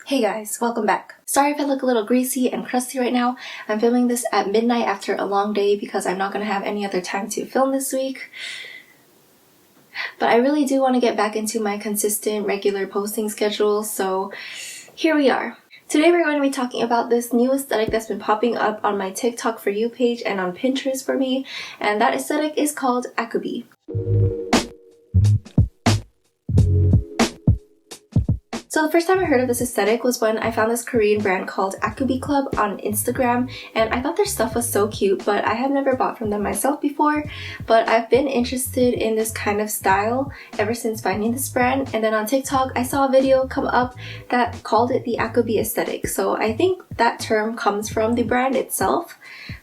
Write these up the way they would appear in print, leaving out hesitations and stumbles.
Hey guys, welcome back. Sorry if I look a little greasy and crusty right now. I'm filming this at midnight after a long day because I'm not going to have any other time to film this week. But I really do want to get back into my consistent, regular posting schedule, so here we are. Today we're going to be talking about this new aesthetic that's been popping up on my TikTok For You page and on Pinterest for me, and that aesthetic is called Acubi. So the first time I heard of this aesthetic was when I found this Korean brand called Acubi Club on Instagram, and I thought their stuff was so cute, but I have never bought from them myself before. But I've been interested in this kind of style ever since finding this brand, and then on TikTok I saw a video come up that called it the Acubi aesthetic. So I think that term comes from the brand itself,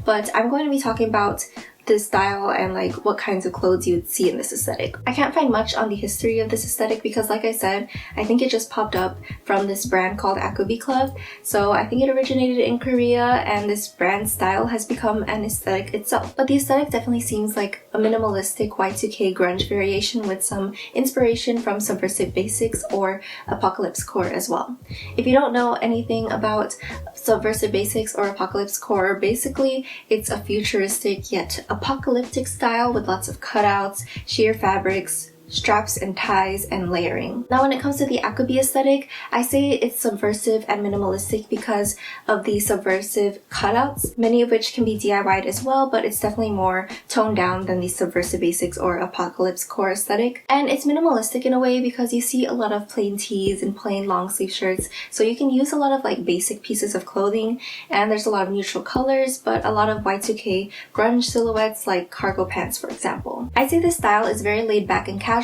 but I'm going to be talking about this style and like what kinds of clothes you would see in this aesthetic. I can't find much on the history of this aesthetic because, like I said, I think it just popped up from this brand called Acubi Club. So I think it originated in Korea and this brand style has become an aesthetic itself. But the aesthetic definitely seems like a minimalistic Y2K grunge variation with some inspiration from Subversive Basics or Apocolypsecore as well. If you don't know anything about Subversive Basics or Apocolypsecore, basically it's a futuristic yet apocalyptic style with lots of cutouts, sheer fabrics, straps and ties, and layering. Now when it comes to the Acubi aesthetic, I say it's subversive and minimalistic because of the subversive cutouts, many of which can be DIY'd as well, but it's definitely more toned down than the Subversive Basics or Apocolypsecore aesthetic. And it's minimalistic in a way because you see a lot of plain tees and plain long sleeve shirts, so you can use a lot of like basic pieces of clothing, and there's a lot of neutral colors, but a lot of Y2K grunge silhouettes like cargo pants, for example. I'd say this style is very laid back and casual,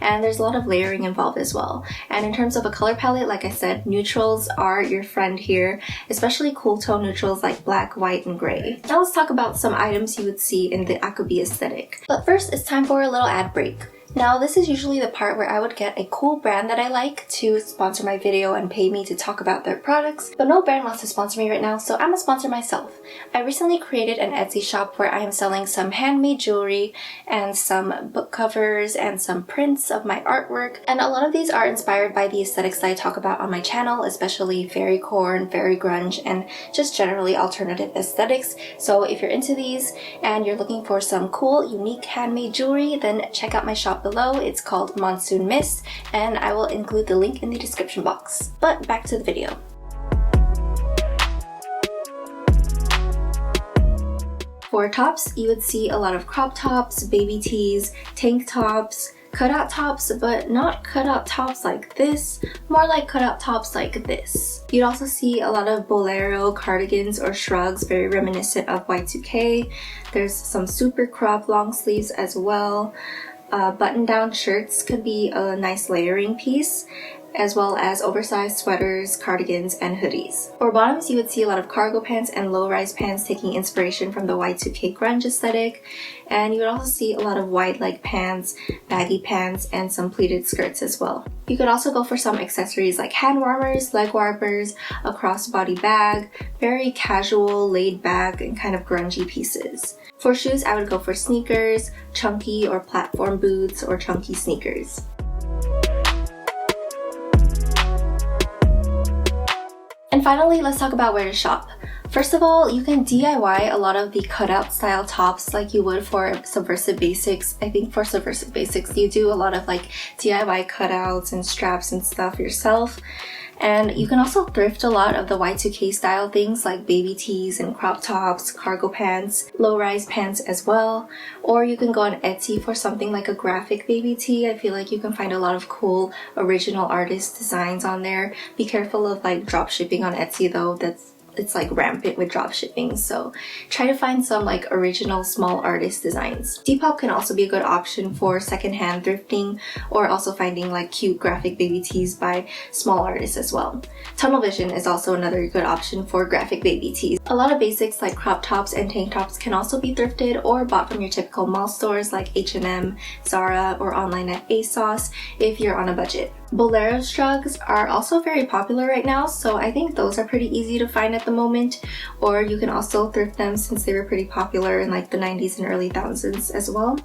and there's a lot of layering involved as well. And in terms of a color palette, like I said, neutrals are your friend here, especially cool tone neutrals like black, white, and gray. Now let's talk about some items you would see in the Acubi aesthetic. But first, it's time for a little ad break. Now, this is usually the part where I would get a cool brand that I like to sponsor my video and pay me to talk about their products, but no brand wants to sponsor me right now, so I'm gonna sponsor myself. I recently created an Etsy shop where I am selling some handmade jewelry and some book covers and some prints of my artwork, and a lot of these are inspired by the aesthetics that I talk about on my channel, especially fairycore and fairy grunge and just generally alternative aesthetics. So if you're into these and you're looking for some cool, unique handmade jewelry, then check out my shop below. It's called Monsoon Mist, and I will include the link in the description box. But back to the video. For tops, you would see a lot of crop tops, baby tees, tank tops, cutout tops, but not cutout tops like this, more like cutout tops like this. You'd also see a lot of bolero, cardigans, or shrugs, very reminiscent of Y2K. There's some super crop long sleeves as well. Button-down shirts could be a nice layering piece, as well as oversized sweaters, cardigans, and hoodies. For bottoms, you would see a lot of cargo pants and low-rise pants taking inspiration from the Y2K grunge aesthetic, and you would also see a lot of wide leg pants, baggy pants, and some pleated skirts as well. You could also go for some accessories like hand warmers, leg warmers, a crossbody bag, very casual, laid back, and kind of grungy pieces. For shoes, I would go for sneakers, chunky or platform boots, or chunky sneakers. And finally, let's talk about where to shop. First of all, you can DIY a lot of the cutout style tops like you would for Subversive Basics. I think for Subversive Basics, you do a lot of like DIY cutouts and straps and stuff yourself. And you can also thrift a lot of the Y2K style things like baby tees and crop tops, cargo pants, low-rise pants as well. Or you can go on Etsy for something like a graphic baby tee. I feel like you can find a lot of cool original artist designs on there. Be careful of like drop shipping on Etsy though. It's like rampant with drop shipping, so try to find some like original small artist designs. Depop can also be a good option for secondhand thrifting or also finding like cute graphic baby tees by small artists as well. Tunnel Vision is also another good option for graphic baby tees. A lot of basics like crop tops and tank tops can also be thrifted or bought from your typical mall stores like H&M, Zara, or online at ASOS if you're on a budget. Bolero shrugs are also very popular right now, so I think those are pretty easy to find at the moment, or you can also thrift them since they were pretty popular in like the 90s and early 2000s as well.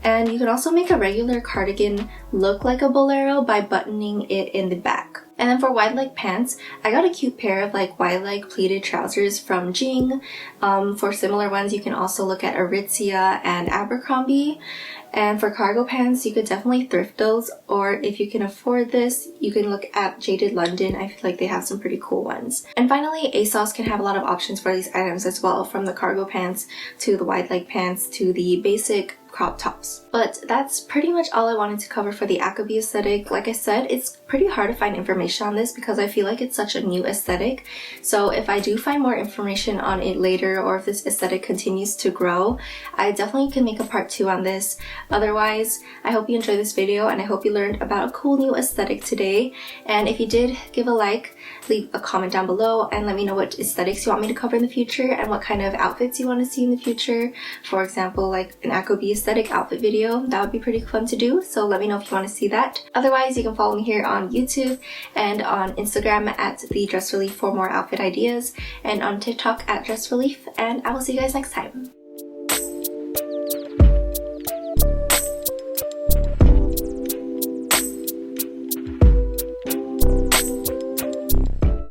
And you can also make a regular cardigan look like a bolero by buttoning it in the back. And then for wide leg pants, I got a cute pair of like wide leg pleated trousers from Jing. For similar ones, you can also look at Aritzia and Abercrombie. And for cargo pants, you could definitely thrift those, or if you can afford this, you can look at Jaded London. I feel like they have some pretty cool ones. And finally, ASOS can have a lot of options for these items as well, from the cargo pants to the wide leg pants to the basic crop tops. But that's pretty much all I wanted to cover for the Acubi aesthetic. Like I said, it's pretty hard to find information on this because I feel like it's such a new aesthetic. So if I do find more information on it later, or if this aesthetic continues to grow, I definitely can make a part 2 on this. Otherwise, I hope you enjoyed this video and I hope you learned about a cool new aesthetic today. And if you did, give a like, leave a comment down below, and let me know what aesthetics you want me to cover in the future and what kind of outfits you want to see in the future. For example, like an Acubi aesthetic outfit video, that would be pretty fun to do, so let me know if you want to see that. Otherwise, you can follow me here on YouTube and on Instagram at the DRESSRELIEF for more outfit ideas, and on TikTok at DRESSRELIEF, and I will see you guys next time.